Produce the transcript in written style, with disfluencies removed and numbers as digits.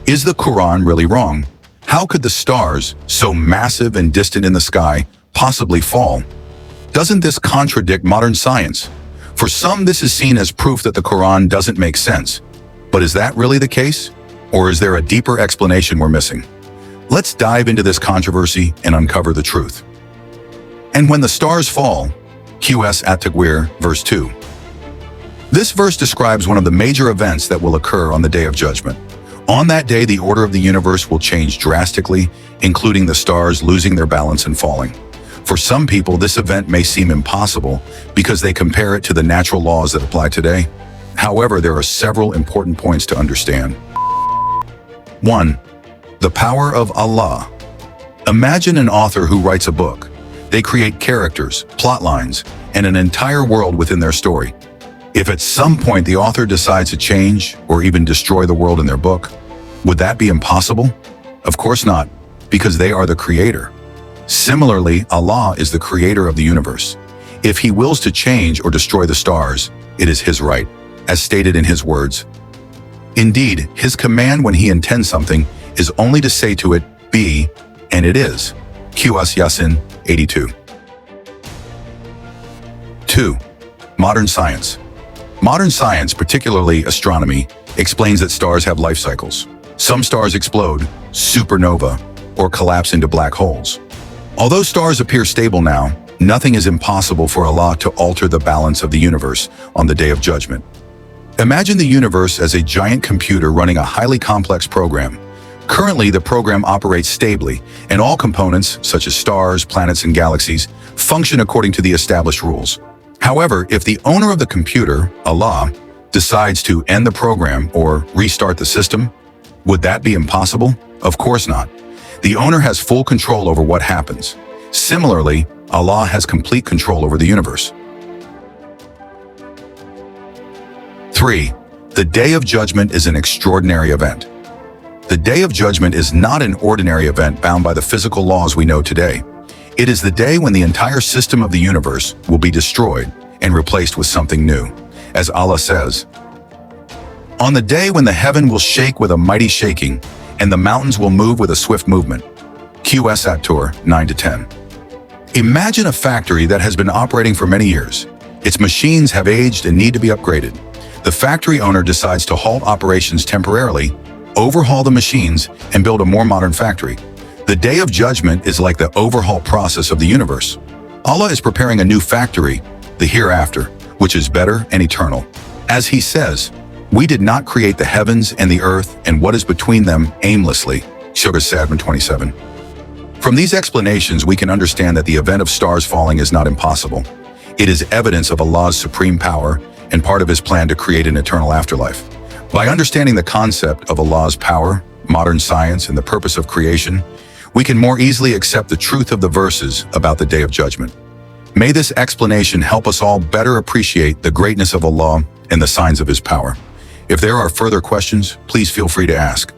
Is the Qur'an really wrong? How could the stars, so massive and distant in the sky, possibly fall? Doesn't this contradict modern science? For some, this is seen as proof that the Qur'an doesn't make sense. But is that really the case? Or is there a deeper explanation we're missing? Let's dive into this controversy and uncover the truth. And when the stars fall, Surah At-Takwir, verse 2. This verse describes one of the major events that will occur on the Day of Judgment. On that day, the order of the universe will change drastically, including the stars losing their balance and falling. For some people, this event may seem impossible because they compare it to the natural laws that apply today. However, there are several important points to understand. 1. The power of Allah. Imagine an author who writes a book. They create characters, plot lines, and an entire world within their story. If at some point the author decides to change or even destroy the world in their book, would that be impossible? Of course not, because they are the creator. Similarly, Allah is the creator of the universe. If he wills to change or destroy the stars, it is his right, as stated in his words. Indeed, his command when he intends something is only to say to it, be, and it is. Surah Yasin 82. 2. Modern science. Modern science, particularly astronomy, explains that stars have life cycles. Some stars explode, supernova, or collapse into black holes. Although stars appear stable now, nothing is impossible for Allah to alter the balance of the universe on the Day of Judgment. Imagine the universe as a giant computer running a highly complex program. Currently, the program operates stably, and all components, such as stars, planets, and galaxies, function according to the established rules. However, if the owner of the computer, Allah, decides to end the program or restart the system, would that be impossible? Of course not. The owner has full control over what happens. Similarly, Allah has complete control over the universe. 3. The Day of Judgment is an extraordinary event. The Day of Judgment is not an ordinary event bound by the physical laws we know today. It is the day when the entire system of the universe will be destroyed and replaced with something new. As Allah says, "On the day when the heaven will shake with a mighty shaking, and the mountains will move with a swift movement." Surah At-Takwir 9-10. Imagine a factory that has been operating for many years. Its machines have aged and need to be upgraded. The factory owner decides to halt operations temporarily, overhaul the machines, and build a more modern factory. The Day of Judgment is like the overhaul process of the universe. Allah is preparing a new factory, the hereafter, which is better and eternal. As he says, "We did not create the heavens and the earth and what is between them aimlessly." Surah At-Takwir 27. From these explanations, we can understand that the event of stars falling is not impossible. It is evidence of Allah's supreme power and part of his plan to create an eternal afterlife. By understanding the concept of Allah's power, modern science, and the purpose of creation, we can more easily accept the truth of the verses about the Day of Judgment. May this explanation help us all better appreciate the greatness of Allah and the signs of his power. If there are further questions, please feel free to ask.